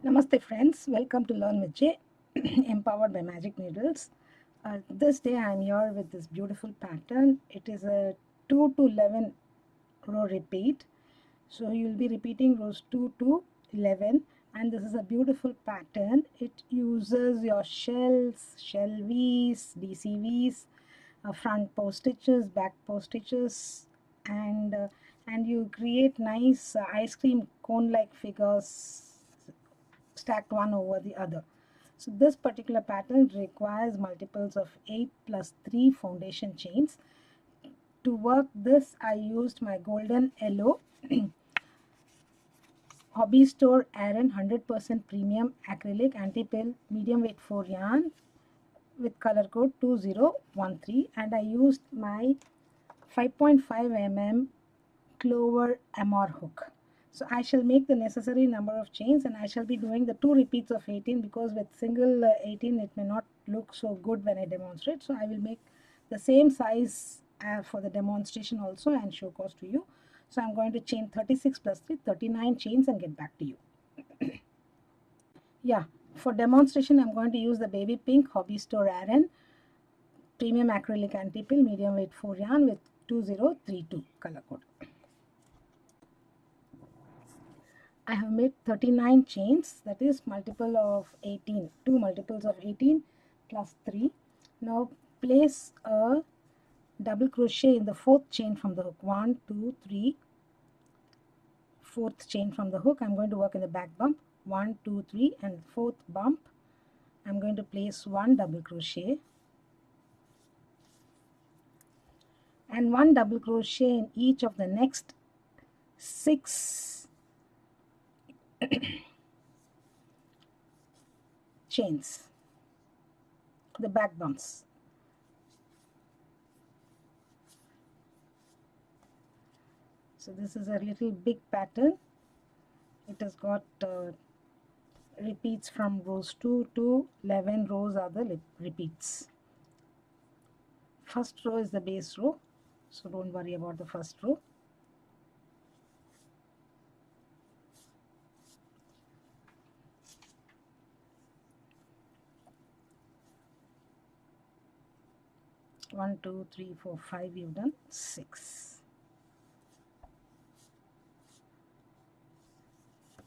Namaste friends, welcome to Learn with J, empowered by Magic Needles. This day I am here with this beautiful pattern. It is a 2 to 11 row repeat. So you will be repeating rows 2 to 11, and this is a beautiful pattern. It uses your shells, shell V's, DCV's, front post stitches, back post stitches, and uh, and you create nice ice cream cone like figures stacked one over the other. So this particular pattern requires multiples of 8 plus 3 foundation chains. To work this, I used my golden yellow Hobby Store Aran 100% premium acrylic anti-pill medium weight 4 yarn with color code 2013, and I used my 5.5 mm clover amor hook. So I shall make the necessary number of chains, and I shall be doing the 2 repeats of 18 because with single 18 it may not look so good when I demonstrate. So I will make the same size for the demonstration also and show cause to you. So I'm going to chain 36 plus 3, 39 chains and get back to you. Yeah, for demonstration I'm going to use the baby pink Hobby Store Aran premium acrylic anti-pill medium weight 4 yarn with 2032 color code. I have made 39 chains, that is multiple of 18, 2 multiples of 18 plus 3. Now place a double crochet in the 4th chain from the hook. 1, 2, 3, 4th chain from the hook. I'm going to work in the back bump. 1, 2, 3, and 4th bump. I'm going to place 1 double crochet and 1 double crochet in each of the next 6 chains, the back bumps. So this is a little big pattern. It has got repeats from rows 2 to 11 rows are the repeats. First row is the base row, so don't worry about the first row. One, two, three, four, five. You've done 6.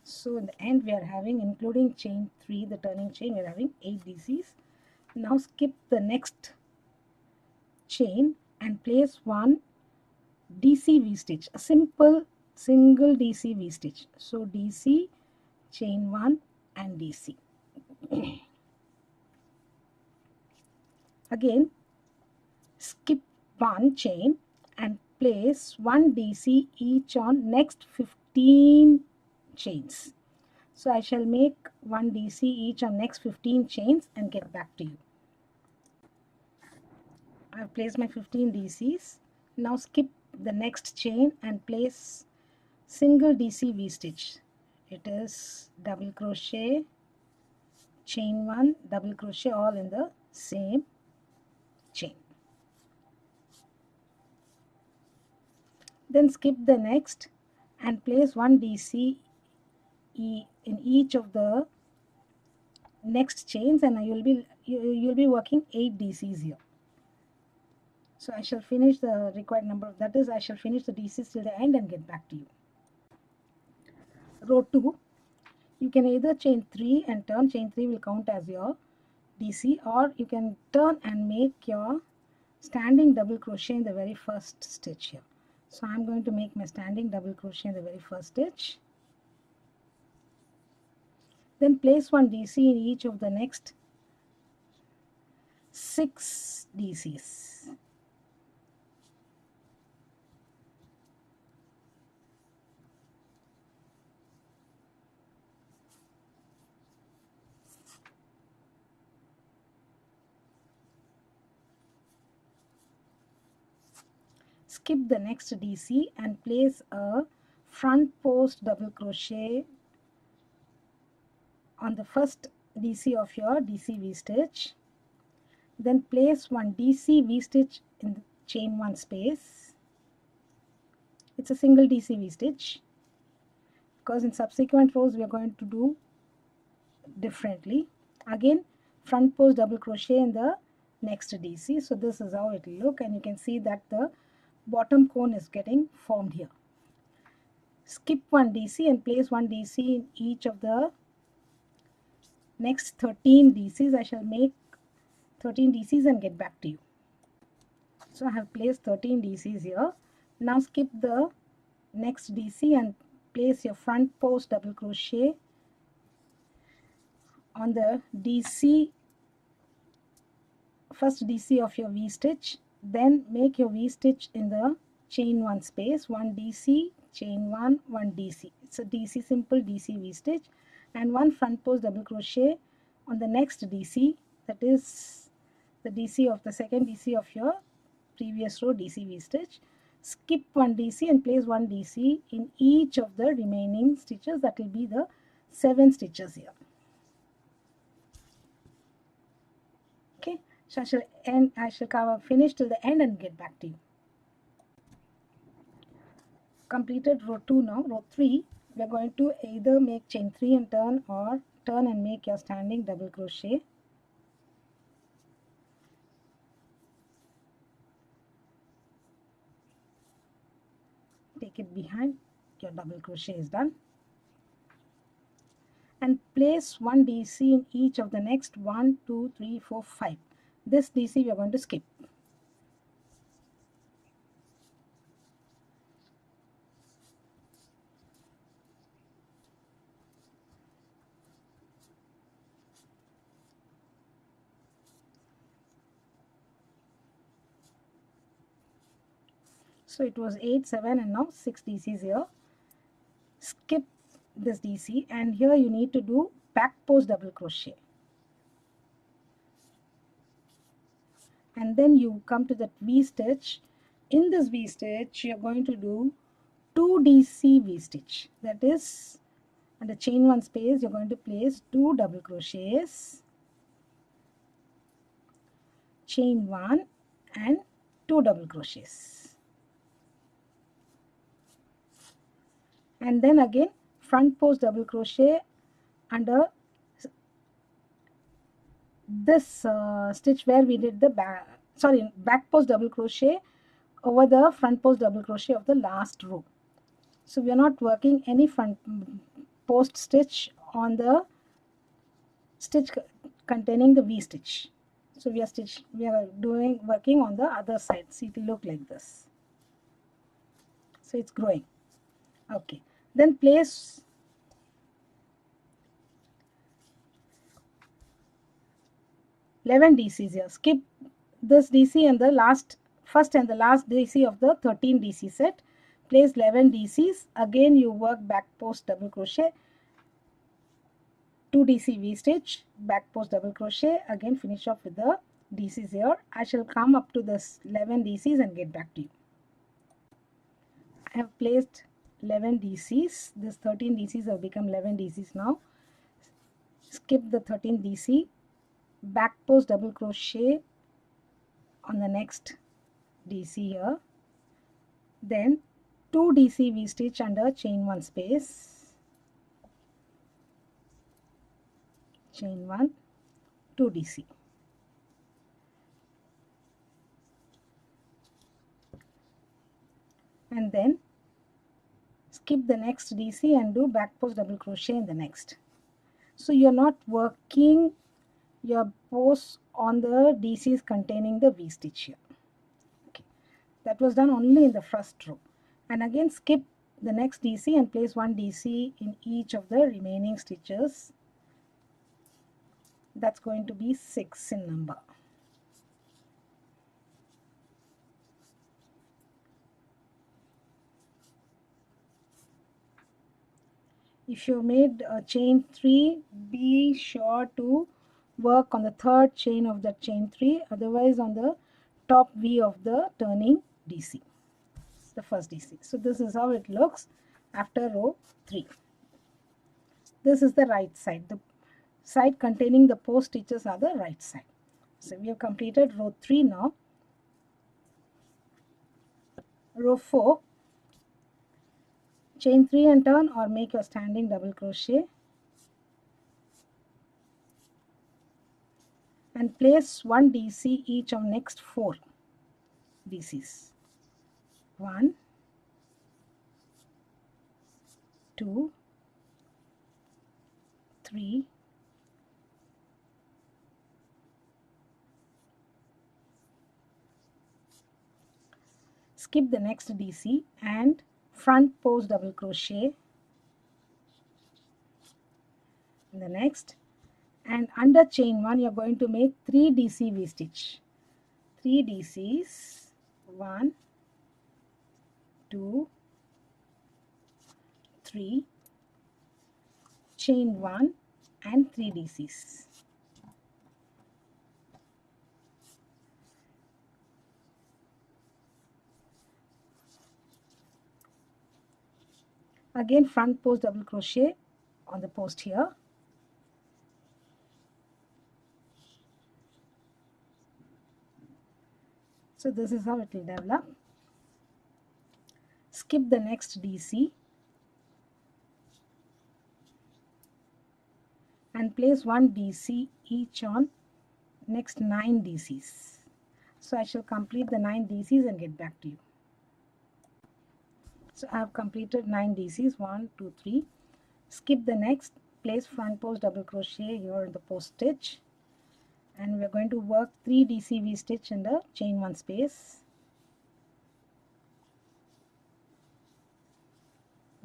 So in the end we are having, including chain 3, the turning chain, we are having 8 DCs. Now skip the next chain and place 1 DC V stitch, a simple single DC V stitch. So DC, chain 1 and DC. Again skip 1 chain and place 1 DC each on next 15 chains. So I shall make 1 DC each on next 15 chains and get back to you. I have placed my 15 DCs. Now skip the next chain and place single DC V stitch. It is double crochet, chain 1, double crochet, all in the same chain. Then skip the next and place 1 DC in each of the next chains, and you'll be working 8 DCs here. So I shall finish the required number, that is I shall finish the DCs till the end and get back to you. Row 2, you can either chain 3 and turn. Chain 3 will count as your DC, or you can turn and make your standing double crochet in the very first stitch here. So I'm going to make my standing double crochet in the very first stitch. Then place 1 DC in each of the next 6 DCs. Skip the next DC and place a front post double crochet on the first DC of your DC V stitch. Then place 1 DC V stitch in the chain 1 space. It's a single DC V stitch because in subsequent rows we are going to do differently. Again, front post double crochet in the next DC. So this is how it will look, and you can see that the bottom cone is getting formed here. Skip one DC and place one DC in each of the next 13 DCs. I shall make 13 DCs and get back to you. So I have placed 13 DCs here. Now skip the next DC and place your front post double crochet on the DC, first DC of your V stitch. Then make your V stitch in the chain 1 space, 1 DC, chain 1, 1 DC. It's a DC, simple DC V stitch, and one front post double crochet on the next DC, that is the DC of the second DC of your previous row DC V stitch. Skip one DC and place one DC in each of the remaining stitches. That will be the 7 stitches here. Okay, so I shall finish till the end and get back to you. Completed row 2 now. Row 3, we are going to either make chain 3 and turn, or turn and make your standing double crochet. Take it behind, your double crochet is done, and place one DC in each of the next 1, 2, 3, 4, 5. This DC we are going to skip. So it was 8, 7 and now 6 DCs here. Skip this DC, and here you need to do back post double crochet. And then you come to that V stitch. In this V stitch, you are going to do 2 DC V stitch. That is, under chain 1 space, you are going to place 2 double crochets, chain 1 and 2 double crochets. And then again front post double crochet under this stitch where we did the back post double crochet over the front post double crochet of the last row. So we are not working any front post stitch on the stitch containing the V stitch. So we are working on the other side. See, it will look like this. So it's growing. Okay, then place DCs here. Skip this DC and the first and the last DC of the 13 DC set. Place 11 DCs. Again you work back post double crochet, 2 DC V stitch, back post double crochet. Again finish off with the DCs here. I shall come up to this 11 DCs and get back to you. I have placed 11 DCs. This 13 DCs have become 11 DCs now. Skip the 13 DC, back post double crochet on the next DC here, then 2 DC V stitch under chain 1 space, chain 1, 2 DC. And then skip the next DC and do back post double crochet in the next. So you are not working your posts on the DCs containing the V stitch here. Okay, that was done only in the first row. And again skip the next DC and place one DC in each of the remaining stitches. That's going to be 6 in number. If you made a chain 3, be sure to work on the third chain of that chain 3, otherwise on the top V of the turning DC, the first DC. So this is how it looks after row 3. This is the right side. The side containing the post stitches are the right side. So we have completed row 3 now. Row 4, chain 3 and turn or make your standing double crochet, and place 1 DC each on next 4 DCs. 1, 2, 3, 4. Skip the next DC and front post double crochet in the next, and under chain 1 you are going to make 3 DC V stitch. 3 DCs, 1, 2, 3, chain 1 and 3 DCs. Again front post double crochet on the post here. So this is how it will develop. Skip the next DC and place 1 DC each on next 9 DCs. So I shall complete the 9 DCs and get back to you. So I have completed 9 DCs, 1, 2, 3. Skip the next, place front post double crochet here in the post stitch, and we are going to work 3 DC V stitch in the chain 1 space.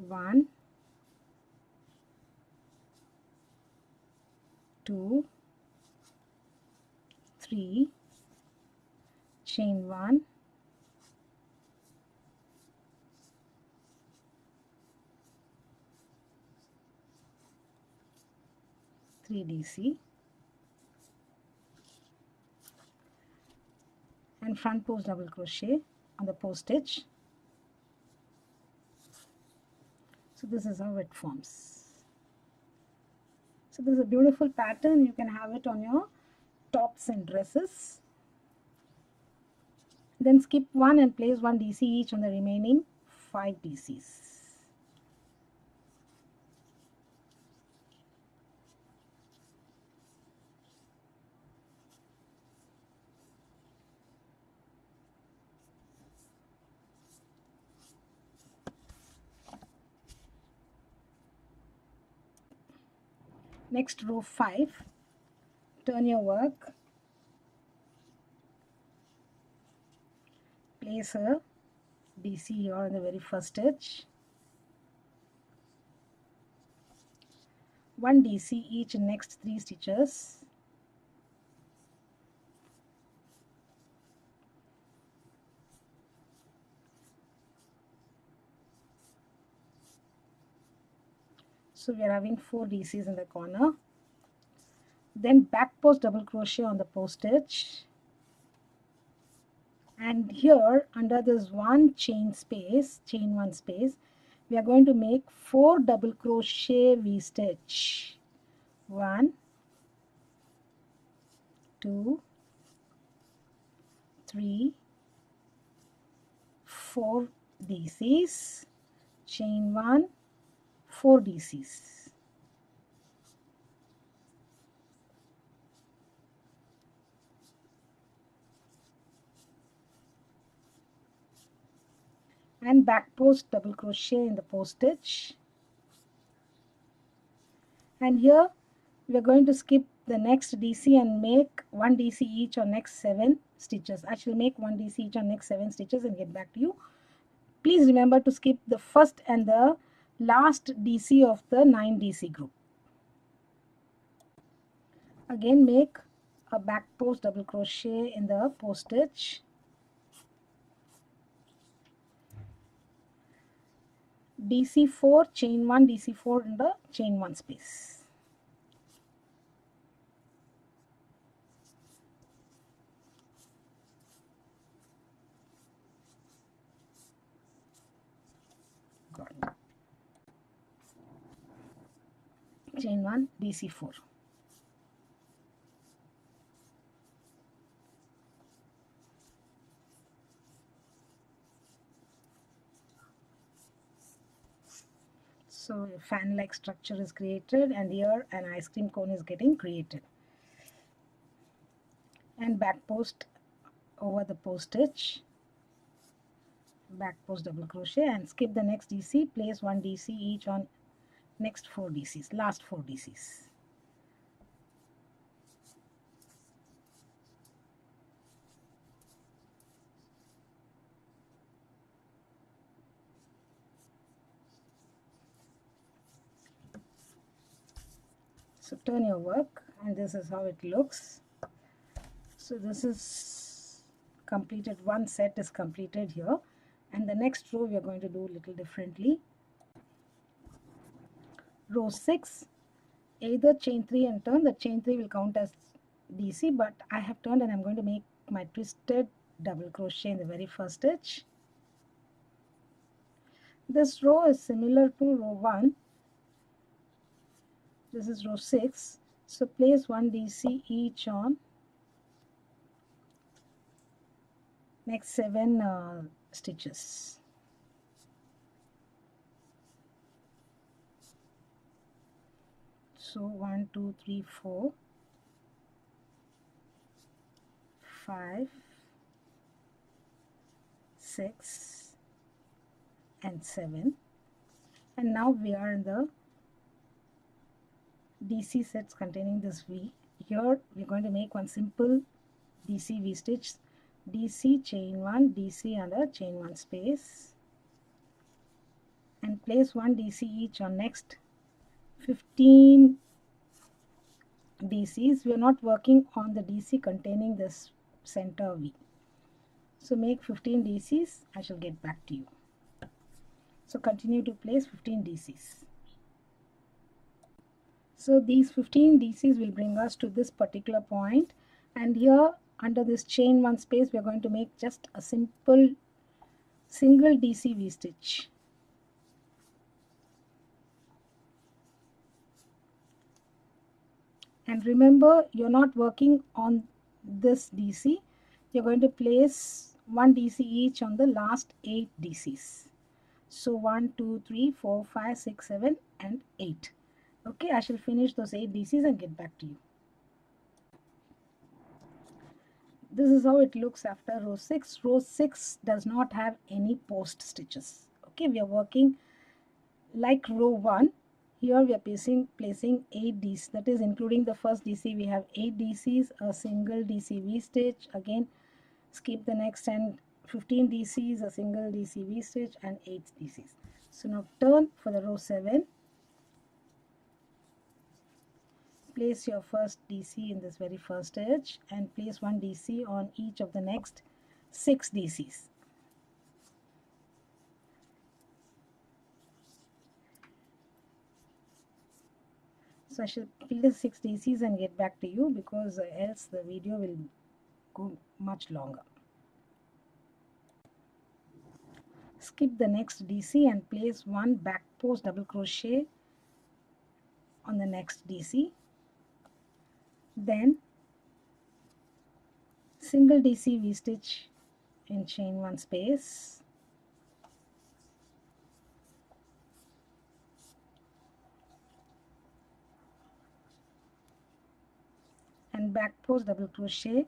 1, 2, 3, chain 1, 3 DC, and front post double crochet on the post stitch. So this is how it forms. So this is a beautiful pattern. You can have it on your tops and dresses. Then skip 1 and place 1 DC each on the remaining 5 DCs. Next row 5, turn your work, place a DC here in the very first stitch, 1 DC each in next 3 stitches, so we are having 4 DCs in the corner. Then back post double crochet on the post stitch, and here under this one chain space, chain 1 space, we are going to make 4 double crochet V stitch. 1, 2, 3, 4 DCs, chain 1, 4 DCs. And back post double crochet in the post stitch, and here we are going to skip the next DC and make 1 DC each on next 7 stitches. I shall make 1 DC each on next 7 stitches and get back to you. Please remember to skip the first and the last DC of the 9 DC group. Again make a back post double crochet in the post stitch, DC4, chain 1, DC4 in the chain 1 space. Got it. Chain 1, DC4. So a fan-like structure is created, and here an ice cream cone is getting created. and back post over the post stitch, back post double crochet, and skip the next DC, place 1 DC each on next 4 DCs, last 4 DCs. So turn your work, and this is how it looks. So this is completed, one set is completed here, and the next row we are going to do a little differently. Row 6, either chain 3 and turn. The chain 3 will count as DC, but I have turned and I'm going to make my twisted double crochet in the very first stitch. This row is similar to row 1. This is row 6. So place 1 DC each on next 7 stitches. So 1, 2, 3, 4, 5, 6 and 7, and now we are in the DC sets containing this V. Here we're going to make one simple DC V stitch, DC chain 1, DC under chain 1 space, and place 1 DC each on next 15 DCs. We are not working on the DC containing this center V. So make 15 DCs. I shall get back to you. So continue to place 15 DCs. So these 15 DCs will bring us to this particular point, and here under this chain 1 space we are going to make just a simple single DC V stitch. And remember, you're not working on this DC. You're going to place 1 DC each on the last 8 DCs. So 1, 2, 3, 4, 5, 6, 7 and 8. Okay, I shall finish those 8 DCs and get back to you. This is how it looks after row 6. Row 6 does not have any post stitches. Okay, we are working like row 1. Here we are placing 8 DCs, that is including the first DC. We have 8 DCs, a single DC V stitch, again skip the next, and 15 DCs, a single DC V stitch, and 8 DCs. So now turn for the row 7. Place your first DC in this very first stitch and place 1 DC on each of the next 6 DCs. So I shall place 6 DCs and get back to you, because else the video will go much longer. Skip the next DC and place 1 back post double crochet on the next DC. Then single DC V stitch in chain 1 space. And back post double crochet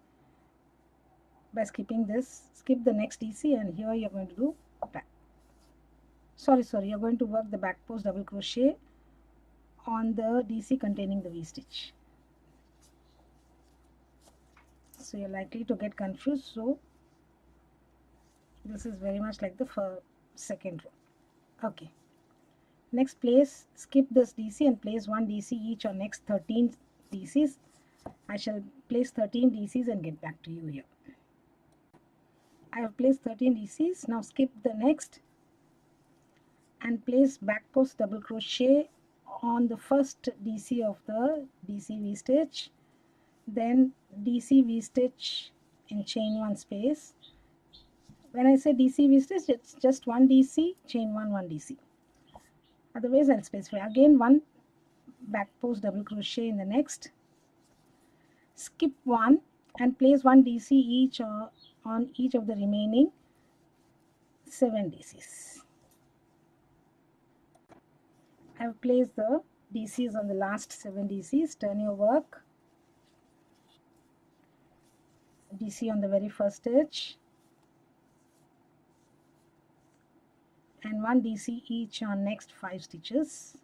by skipping this. Skip the next DC, and here you're going to do back. You're going to work the back post double crochet on the DC containing the V stitch. So you're likely to get confused. So this is very much like the second row. Okay. Next, skip this DC and place 1 DC each on next 13 DCs. I shall place 13 DCs and get back to you here. I have placed 13 DCs. Now skip the next and place back post double crochet on the first DC of the DC V stitch, then DC V stitch in chain 1 space. When I say DC V stitch, it's just 1 DC, chain 1, 1 DC. Otherwise I'll specify. Again 1 back post double crochet in the next. Skip 1 and place 1 DC each on each of the remaining 7 DCs. I have placed the DCs on the last 7 DCs. Turn your work. DC on the very first stitch and 1 DC each on next 5 stitches.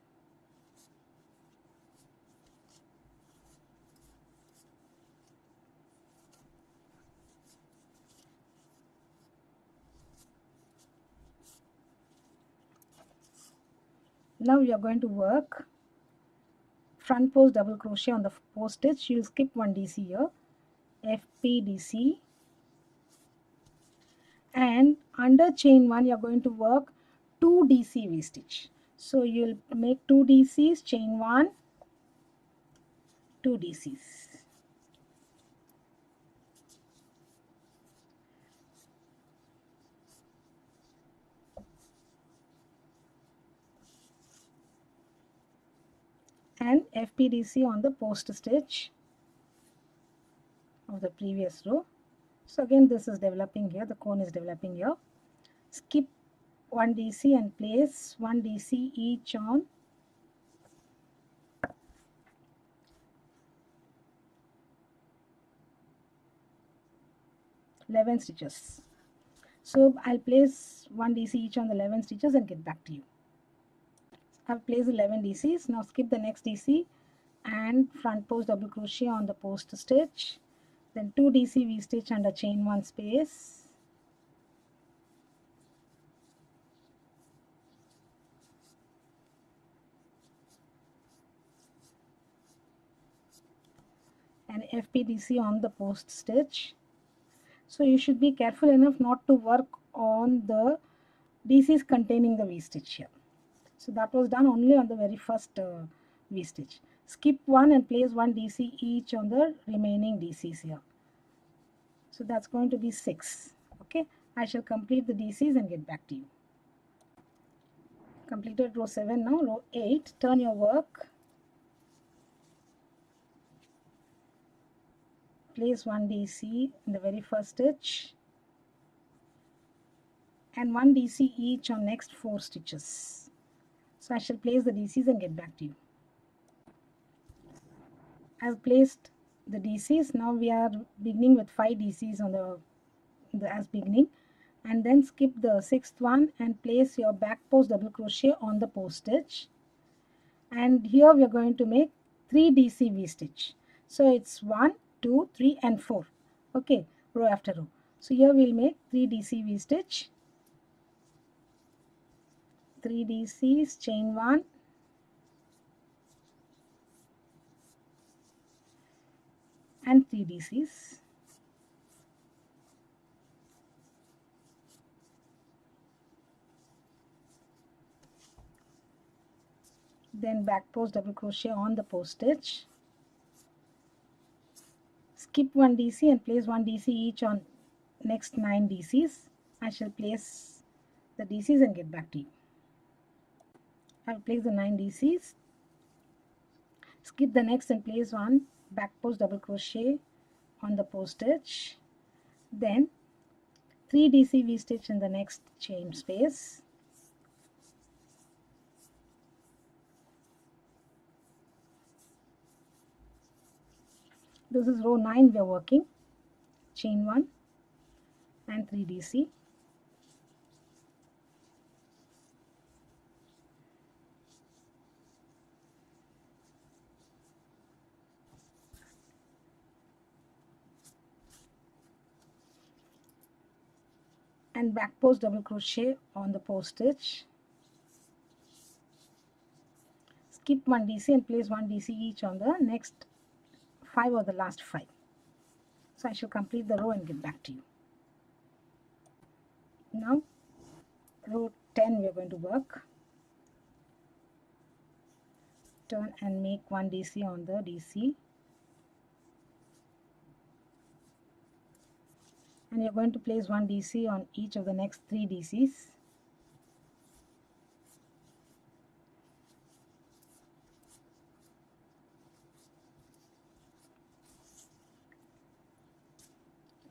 Now we are going to work front post double crochet on the post stitch. You'll skip 1 DC here, FPDC, and under chain 1 you're going to work 2 DC V stitch. So you'll make 2 DCs, chain 1, 2 DCs. And FPDC on the post stitch of the previous row. So again this is developing here, the cone is developing here. Skip 1 DC and place 1 DC each on (11) stitches. So I'll place 1 DC each on the 11 stitches and get back to you. I've placed 11 DCs. Now skip the next DC and front post double crochet on the post stitch, then 2 DC V stitch under chain 1 space, and FPDC on the post stitch. So you should be careful enough not to work on the DCs containing the V stitch here. So that was done only on the very first V stitch. Skip 1 and place 1 DC each on the remaining DCs here. So that's going to be 6. Okay, I shall complete the DCs and get back to you. Completed row 7 now. Row 8, turn your work. Place 1 DC in the very first stitch and 1 DC each on next 4 stitches. So I shall place the DCs and get back to you. I have placed the DCs. Now we are beginning with 5 DCs on the as beginning, and then skip the 6th one and place your back post double crochet on the post stitch, and here we are going to make 3 DC V stitch. So it's 1, 2, 3 and 4. Okay, row after row. So here we'll make 3 DC V stitch, 3 DCs, chain 1, and 3 DCs. Then back post double crochet on the post stitch. Skip 1 DC and place 1 DC each on next 9 DCs. I shall place the DCs and get back to you. I will place the 9 DCs. Skip the next and place 1 back post double crochet on the post stitch. Then 3 DC V stitch in the next chain space. This is row 9 we are working. Chain 1 and 3 DC. And back post double crochet on the post stitch. Skip 1 DC and place 1 DC each on the next 5 or the last 5. So I shall complete the row and get back to you. Now row 10 we are going to work. Turn and make 1 DC on the DC, and you're going to place 1 DC on each of the next 3 DCs.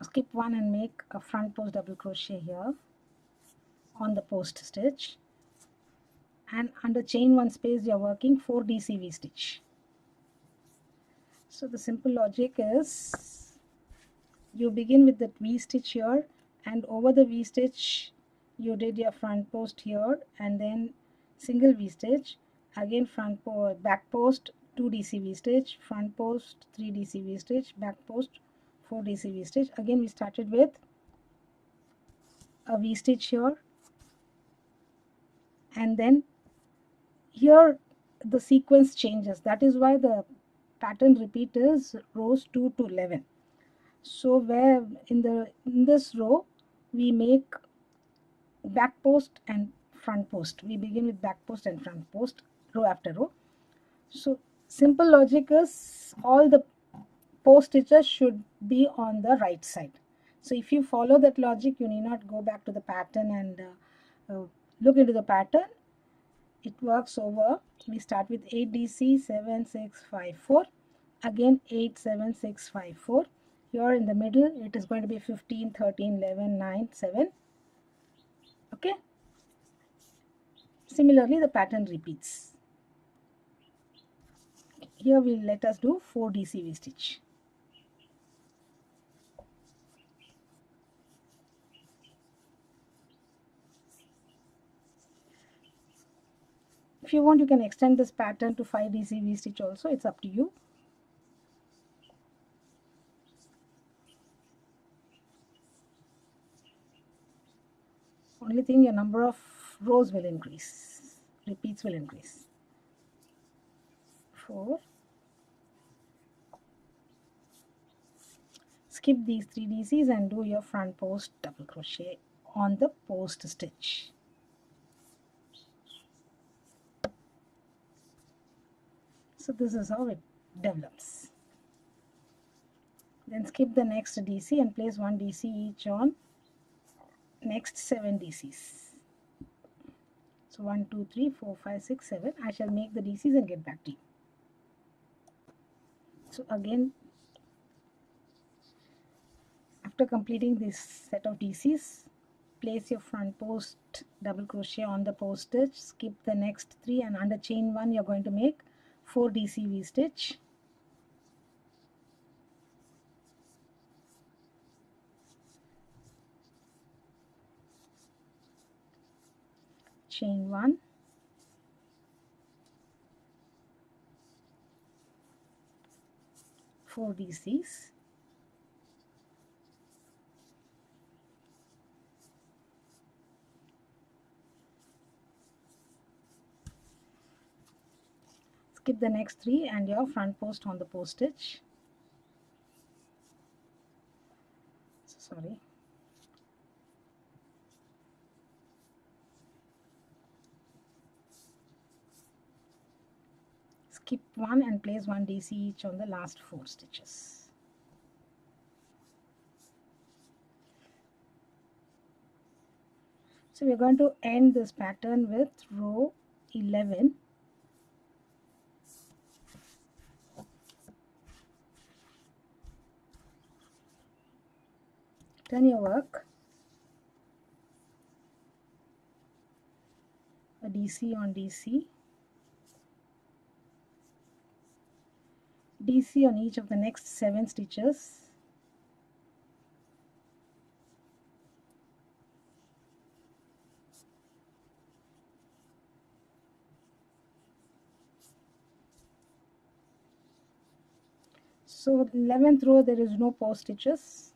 Skip 1 and make a front post double crochet here on the post stitch, and under chain 1 space you are working 4 DC V stitch. So the simple logic is you begin with the V stitch here, and over the V stitch you did your front post here, and then single V stitch, again front post, back post 2 DCV stitch, front post 3 DCV stitch, back post 4 DCV stitch. Again we started with a V stitch here, and then here the sequence changes. That is why the pattern repeat is rows 2 to 11. So where in this row we make back post and front post. We begin with back post and front post row after row. So simple logic is all the post stitches should be on the right side. So if you follow that logic, you need not go back to the pattern and look into the pattern. It works over. We start with 8 DC 7 6 5 4, again 8 7 6 5 4. Here in the middle it is going to be 15 13 11 9 7. Okay, similarly the pattern repeats. Here we'll let us do 4 DCV stitch. If you want, you can extend this pattern to 5 DCV stitch also, it's up to you. Only thing, your number of rows will increase, repeats will increase. 4. Skip these 3 DCs and do your front post double crochet on the post stitch. So this is how it develops. Then skip the next DC and place 1 DC each on next 7 DCs. So 1 2 3 4 5 6 7. I shall make the DCs and get back to you. So again, after completing this set of DCs, place your front post double crochet on the post stitch, skip the next 3, and under chain 1 you're going to make 4 DCV stitch. Chain 1, four DCs, skip the next 3 and your front post on the post stitch. Sorry. Skip 1 and place 1 DC each on the last 4 stitches. So we are going to end this pattern with row 11. Turn your work, a DC on DC, DC on each of the next 7 stitches, so 11th row there is no post stitches.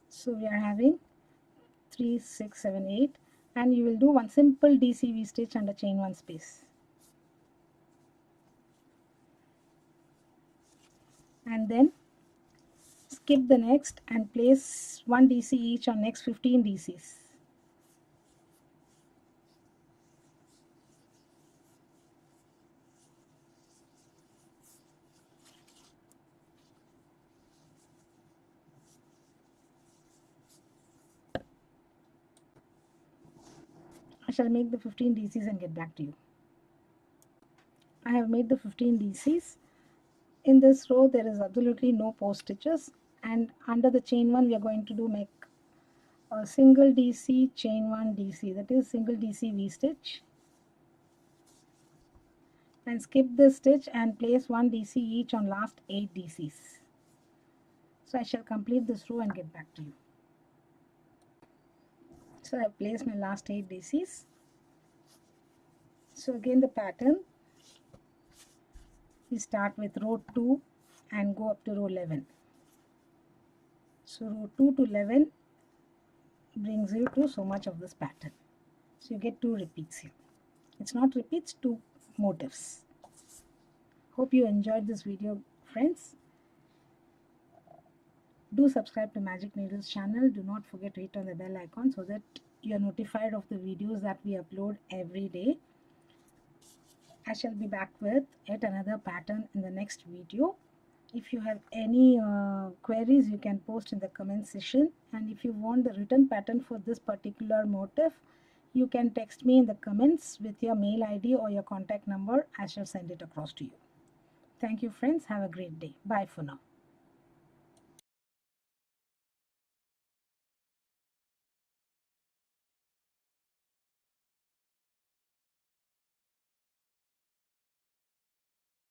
So we are having 3 6 7 8, and you will do one simple DCV stitch under chain 1 space, and then skip the next and place 1 DC each on next 15 DCs. I shall make the 15 DCs and get back to you. I have made the 15 DCs. In this row there is absolutely no post stitches. and under the chain 1 we are going to make a single DC, chain 1 DC, that is single DC V stitch, and skip this stitch and place 1 DC each on last 8 DCs. So I shall complete this row and get back to you. So I have placed my last 8 DCs. So again the pattern, we start with row 2 and go up to row 11. So row 2 to 11 brings you to so much of this pattern. So you get 2 repeats here. It's not repeats, 2 motifs. Hope you enjoyed this video, friends. Do subscribe to Magic Needles channel. Do not forget to hit on the bell icon so that you are notified of the videos that we upload every day. I shall be back with yet another pattern in the next video. If you have any queries, you can post in the comment section, and if you want the written pattern for this particular motif, you can text me in the comments with your mail ID or your contact number. I shall send it across to you. Thank you, friends. Have a great day. Bye for now.